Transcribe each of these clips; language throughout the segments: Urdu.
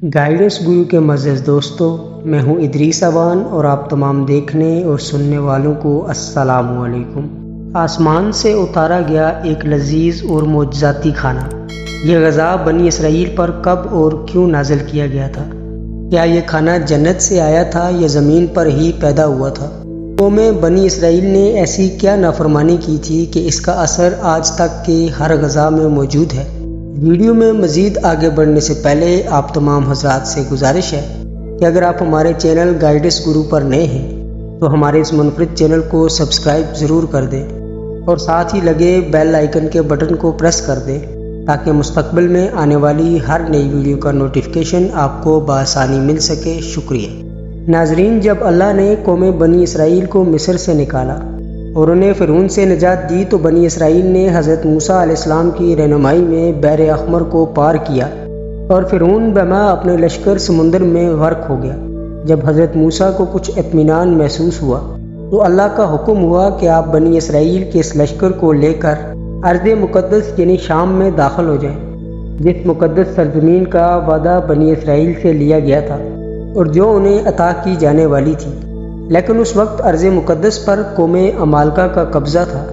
گائیڈنس گرو کے معزز دوستو، میں ہوں ادریس اوان اور آپ تمام دیکھنے اور سننے والوں کو السلام علیکم۔ آسمان سے اتارا گیا ایک لذیذ اور معجزاتی کھانا، یہ غذا بنی اسرائیل پر کب اور کیوں نازل کیا گیا تھا؟ کیا یہ کھانا جنت سے آیا تھا یا زمین پر ہی پیدا ہوا تھا؟ قوم بنی اسرائیل نے ایسی کیا نافرمانی کی تھی کہ اس کا اثر آج تک کے ہر غذا میں موجود ہے؟ ویڈیو میں مزید آگے بڑھنے سے پہلے آپ تمام حضرات سے گزارش ہے کہ اگر آپ ہمارے چینل گائیڈنس گرو پر نئے ہیں تو ہمارے اس منفرد چینل کو سبسکرائب ضرور کر دیں اور ساتھ ہی لگے بیل آئیکن کے بٹن کو پریس کر دیں تاکہ مستقبل میں آنے والی ہر نئی ویڈیو کا نوٹیفیکیشن آپ کو بآسانی مل سکے۔ شکریہ۔ ناظرین، جب اللہ نے قوم بنی اسرائیل کو مصر سے نکالا اور انہیں فرعون سے نجات دی تو بنی اسرائیل نے حضرت موسیٰ علیہ السلام کی رہنمائی میں بحر احمر کو پار کیا اور فرعون بما اپنے لشکر سمندر میں غرق ہو گیا۔ جب حضرت موسیٰ کو کچھ اطمینان محسوس ہوا تو اللہ کا حکم ہوا کہ آپ بنی اسرائیل کے اس لشکر کو لے کر ارض مقدس یعنی شام میں داخل ہو جائیں، جس مقدس سرزمین کا وعدہ بنی اسرائیل سے لیا گیا تھا اور جو انہیں عطا کی جانے والی تھی۔ لیکن اس وقت ارض مقدس پر قوم عمالقہ کا قبضہ تھا،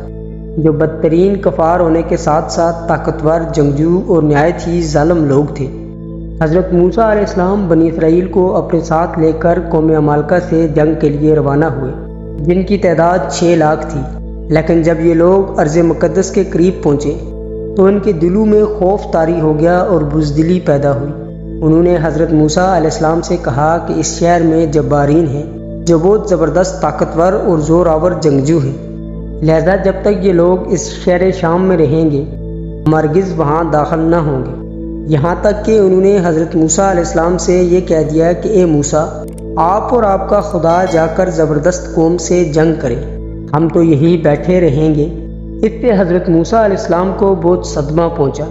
جو بدترین کفار ہونے کے ساتھ ساتھ طاقتور، جنگجو اور نہایت ہی ظالم لوگ تھے۔ حضرت موسیٰ علیہ السلام بنی اسرائیل کو اپنے ساتھ لے کر قوم عمالقہ سے جنگ کے لیے روانہ ہوئے، جن کی تعداد 6 لاکھ تھی۔ لیکن جب یہ لوگ ارض مقدس کے قریب پہنچے تو ان کے دلوں میں خوف طاری ہو گیا اور بزدلی پیدا ہوئی۔ انہوں نے حضرت موسیٰ علیہ السلام سے کہا کہ اس شہر میں جبارین ہیں جو بہت زبردست، طاقتور اور زور آور جنگجو ہیں، لہذا جب تک یہ لوگ اس شہر شام میں رہیں گے ہرگز وہاں داخل نہ ہوں گے۔ یہاں تک کہ انہوں نے حضرت موسیٰ علیہ السلام سے یہ کہہ دیا کہ اے موسیٰ، آپ اور آپ کا خدا جا کر زبردست قوم سے جنگ کریں، ہم تو یہی بیٹھے رہیں گے۔ اس سے حضرت موسیٰ علیہ السلام کو بہت صدمہ پہنچا،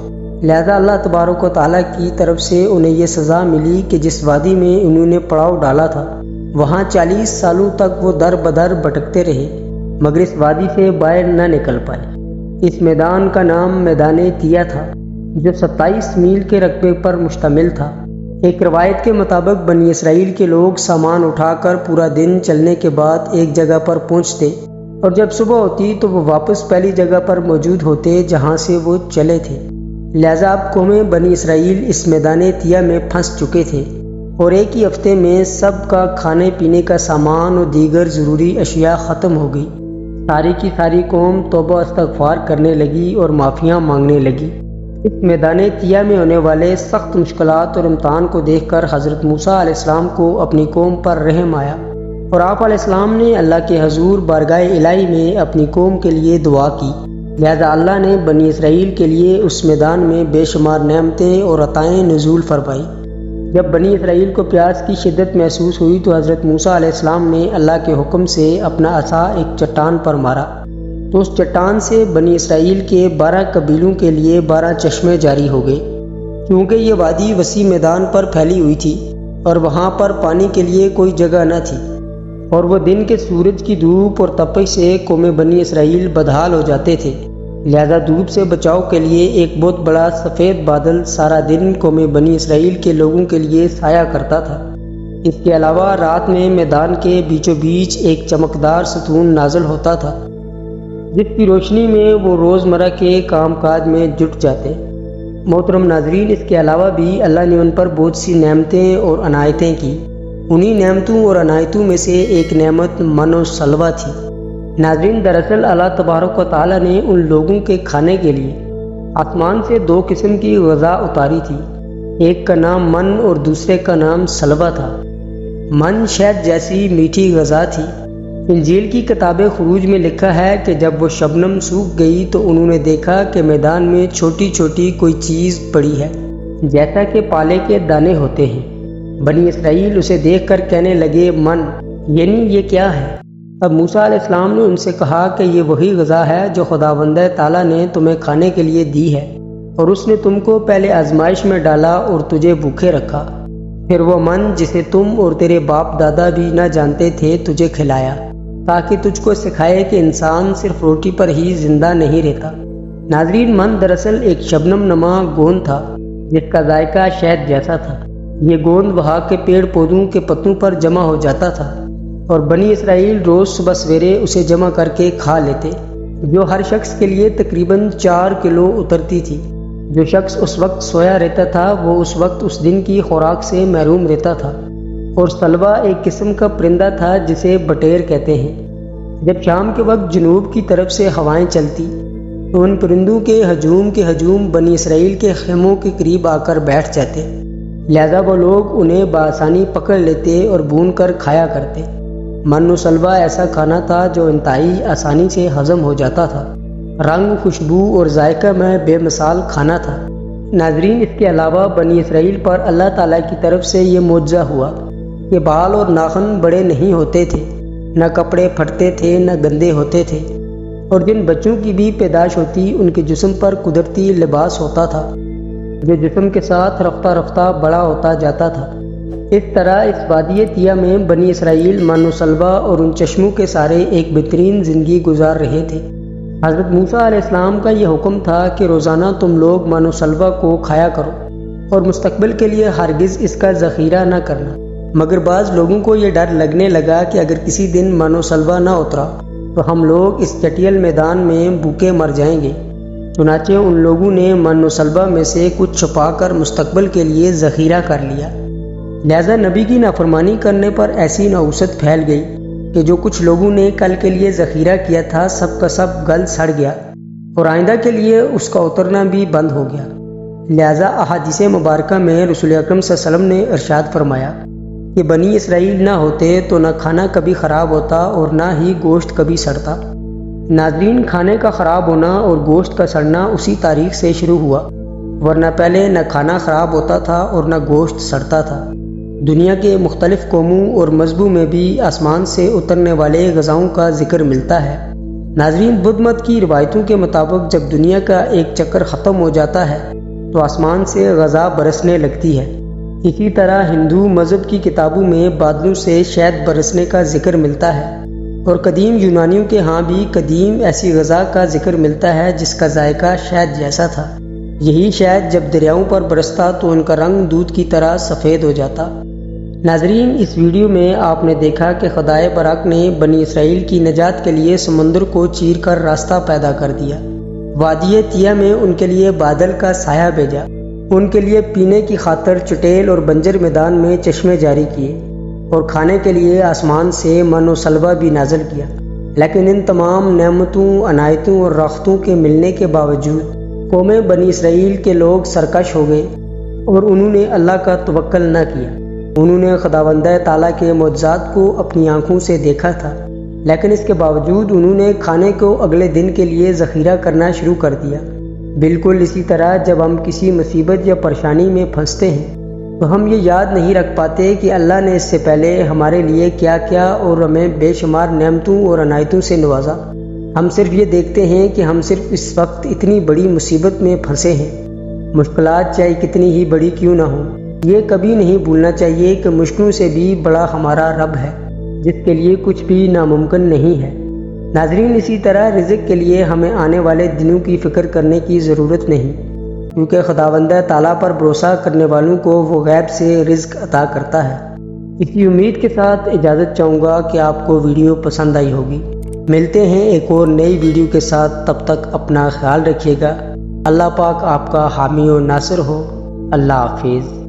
لہذا اللہ تبارک و تعالیٰ کی طرف سے انہیں یہ سزا ملی کہ جس وادی میں انہوں نے پڑاؤ ڈالا تھا وہاں 40 سالوں تک وہ در بدر بھٹکتے رہے مگر اس وادی سے باہر نہ نکل پائے۔ اس میدان کا نام میدان تیا تھا، جو 27 میل کے رقبے پر مشتمل تھا۔ ایک روایت کے مطابق بنی اسرائیل کے لوگ سامان اٹھا کر پورا دن چلنے کے بعد ایک جگہ پر پہنچتے اور جب صبح ہوتی تو وہ واپس پہلی جگہ پر موجود ہوتے جہاں سے وہ چلے تھے۔ لہذا اب قوم بنی اسرائیل اس میدان تیا میں پھنس چکے تھے اور ایک ہی ہفتے میں سب کا کھانے پینے کا سامان اور دیگر ضروری اشیاء ختم ہو گئی۔ ساری کی ساری قوم توبہ استغفار کرنے لگی اور معافیاں مانگنے لگی۔ اس میدان تیا میں ہونے والے سخت مشکلات اور امتحان کو دیکھ کر حضرت موسیٰ علیہ السلام کو اپنی قوم پر رحم آیا اور آپ علیہ السلام نے اللہ کے حضور بارگاہ الہی میں اپنی قوم کے لیے دعا کی۔ لہذا اللہ نے بنی اسرائیل کے لیے اس میدان میں بے شمار نعمتیں اور عطائیں نزول فرمائی۔ جب بنی اسرائیل کو پیاس کی شدت محسوس ہوئی تو حضرت موسیٰ علیہ السلام نے اللہ کے حکم سے اپنا عصا ایک چٹان پر مارا تو اس چٹان سے بنی اسرائیل کے 12 قبیلوں کے لیے 12 چشمے جاری ہو گئے۔ کیونکہ یہ وادی وسیع میدان پر پھیلی ہوئی تھی اور وہاں پر پانی کے لیے کوئی جگہ نہ تھی اور وہ دن کے سورج کی دھوپ اور تپش سے قوم بنی اسرائیل بدحال ہو جاتے تھے، لہذا دھوپ سے بچاؤ کے لیے ایک بہت بڑا سفید بادل سارا دن قوم بنی اسرائیل کے لوگوں کے لیے سایہ کرتا تھا۔ اس کے علاوہ رات میں میدان کے بیچوں بیچ ایک چمکدار ستون نازل ہوتا تھا جس کی روشنی میں وہ روزمرہ کے کام کاج میں جٹ جاتے۔ محترم ناظرین، اس کے علاوہ بھی اللہ نے ان پر بہت سی نعمتیں اور عنایتیں کی۔ انہی نعمتوں اور عنایتوں میں سے ایک نعمت من و سلوہ تھی۔ ناظرین، دراصل اللہ تبارک و تعالیٰ نے ان لوگوں کے کھانے کے لیے آسمان سے 2 قسم کی غذا اتاری تھی، ایک کا نام من اور دوسرے کا نام سلوہ تھا۔ من شہد جیسی میٹھی غذا تھی۔ انجیل کی کتاب خروج میں لکھا ہے کہ جب وہ شبنم سوکھ گئی تو انہوں نے دیکھا کہ میدان میں چھوٹی چھوٹی کوئی چیز پڑی ہے جیسا کہ پالے کے دانے ہوتے ہیں۔ بنی اسرائیل اسے دیکھ کر کہنے لگے، من یعنی یہ کیا ہے؟ اب موسیٰ علیہ السلام نے ان سے کہا کہ یہ وہی غذا ہے جو خداوند تعالیٰ نے تمہیں کھانے کے لیے دی ہے اور اس نے تم کو پہلے آزمائش میں ڈالا اور تجھے بھوکے رکھا، پھر وہ من جسے تم اور تیرے باپ دادا بھی نہ جانتے تھے تجھے کھلایا، تاکہ تجھ کو سکھائے کہ انسان صرف روٹی پر ہی زندہ نہیں رہتا۔ ناظرین، من دراصل ایک شبنم نما گوند تھا جس کا ذائقہ شہد جیسا تھا۔ یہ گوند وہاں کے پیڑ پودوں کے پتوں پر جمع ہو جاتا تھا اور بنی اسرائیل روز صبح سویرے اسے جمع کر کے کھا لیتے، جو ہر شخص کے لیے تقریباً 4 کلو اترتی تھی۔ جو شخص اس وقت سویا رہتا تھا وہ اس وقت اس دن کی خوراک سے محروم رہتا تھا۔ اور سلوا ایک قسم کا پرندہ تھا جسے بٹیر کہتے ہیں۔ جب شام کے وقت جنوب کی طرف سے ہوائیں چلتی تو ان پرندوں کے ہجوم بنی اسرائیل کے خیموں کے قریب آ کر بیٹھ جاتے، لہذا وہ لوگ انہیں بآسانی پکڑ لیتے اور بھون کر کھایا کرتے۔ من و سلوا ایسا کھانا تھا جو انتہائی آسانی سے ہضم ہو جاتا تھا، رنگ، خوشبو اور ذائقہ میں بے مثال کھانا تھا۔ ناظرین، اس کے علاوہ بنی اسرائیل پر اللہ تعالیٰ کی طرف سے یہ معجزہ ہوا کہ بال اور ناخن بڑے نہیں ہوتے تھے، نہ کپڑے پھٹتے تھے، نہ گندے ہوتے تھے، اور جن بچوں کی بھی پیدائش ہوتی ان کے جسم پر قدرتی لباس ہوتا تھا جو جسم کے ساتھ رفتہ رفتہ بڑا ہوتا جاتا تھا۔ اس طرح اس وادی تیہ میں بنی اسرائیل من و سلوا اور ان چشموں کے سارے ایک بہترین زندگی گزار رہے تھے۔ حضرت موسیٰ علیہ السلام کا یہ حکم تھا کہ روزانہ تم لوگ من و سلوا کو کھایا کرو اور مستقبل کے لیے ہرگز اس کا ذخیرہ نہ کرنا، مگر بعض لوگوں کو یہ ڈر لگنے لگا کہ اگر کسی دن من و سلوا نہ اترا تو ہم لوگ اس چٹیل میدان میں بھوکے مر جائیں گے۔ چنانچہ ان لوگوں نے من و سلوا میں سے کچھ چھپا کر مستقبل کے لیے ذخیرہ کر لیا، لہذا نبی کی نافرمانی کرنے پر ایسی نحوست پھیل گئی کہ جو کچھ لوگوں نے کل کے لیے ذخیرہ کیا تھا سب کا سب گل سڑ گیا اور آئندہ کے لیے اس کا اترنا بھی بند ہو گیا۔ لہذا احادیث مبارکہ میں رسول اکرم صلی اللہ علیہ وسلم نے ارشاد فرمایا کہ بنی اسرائیل نہ ہوتے تو نہ کھانا کبھی خراب ہوتا اور نہ ہی گوشت کبھی سڑتا۔ ناظرین، کھانے کا خراب ہونا اور گوشت کا سڑنا اسی تاریخ سے شروع ہوا، ورنہ پہلے نہ کھانا خراب ہوتا تھا اور نہ گوشت سڑتا تھا۔ دنیا کے مختلف قوموں اور مذہبوں میں بھی آسمان سے اترنے والے غذاؤں کا ذکر ملتا ہے۔ ناظرین، بدھ مت کی روایتوں کے مطابق جب دنیا کا ایک چکر ختم ہو جاتا ہے تو آسمان سے غذا برسنے لگتی ہے۔ اسی طرح ہندو مذہب کی کتابوں میں بادلوں سے شہد برسنے کا ذکر ملتا ہے، اور قدیم یونانیوں کے ہاں بھی قدیم ایسی غذا کا ذکر ملتا ہے جس کا ذائقہ شہد جیسا تھا۔ یہی شہد جب دریاؤں پر برستا تو ان کا رنگ دودھ کی طرح سفید ہو جاتا۔ ناظرین، اس ویڈیو میں آپ نے دیکھا کہ خدائے برحق نے بنی اسرائیل کی نجات کے لیے سمندر کو چیر کر راستہ پیدا کر دیا، وادی تیہ میں ان کے لیے بادل کا سایہ بھیجا، ان کے لیے پینے کی خاطر چٹیل اور بنجر میدان میں چشمے جاری کیے، اور کھانے کے لیے آسمان سے من و سلوا بھی نازل کیا۔ لیکن ان تمام نعمتوں، عنایتوں اور راحتوں کے ملنے کے باوجود قوم بنی اسرائیل کے لوگ سرکش ہو گئے اور انہوں نے اللہ کا توکل نہ کیا۔ انہوں نے خداوند تعالیٰ کے معجزات کو اپنی آنکھوں سے دیکھا تھا، لیکن اس کے باوجود انہوں نے کھانے کو اگلے دن کے لیے ذخیرہ کرنا شروع کر دیا۔ بالکل اسی طرح جب ہم کسی مصیبت یا پریشانی میں پھنستے ہیں تو ہم یہ یاد نہیں رکھ پاتے کہ اللہ نے اس سے پہلے ہمارے لیے کیا کیا اور ہمیں بے شمار نعمتوں اور عنایتوں سے نوازا۔ ہم صرف یہ دیکھتے ہیں کہ ہم صرف اس وقت اتنی بڑی مصیبت میں پھنسے ہیں۔ مشکلات چاہے کتنی ہی بڑی کیوں نہ ہوں، یہ کبھی نہیں بھولنا چاہیے کہ مشکلوں سے بھی بڑا ہمارا رب ہے جس کے لیے کچھ بھی ناممکن نہیں ہے۔ ناظرین، اسی طرح رزق کے لیے ہمیں آنے والے دنوں کی فکر کرنے کی ضرورت نہیں، کیونکہ خداوند تعالیٰ پر بھروسہ کرنے والوں کو وہ غیب سے رزق عطا کرتا ہے۔ اسی امید کے ساتھ اجازت چاہوں گا کہ آپ کو ویڈیو پسند آئی ہوگی۔ ملتے ہیں ایک اور نئی ویڈیو کے ساتھ، تب تک اپنا خیال رکھیے گا۔ اللہ پاک آپ کا حامی و ناصر ہو۔ اللہ حافظ۔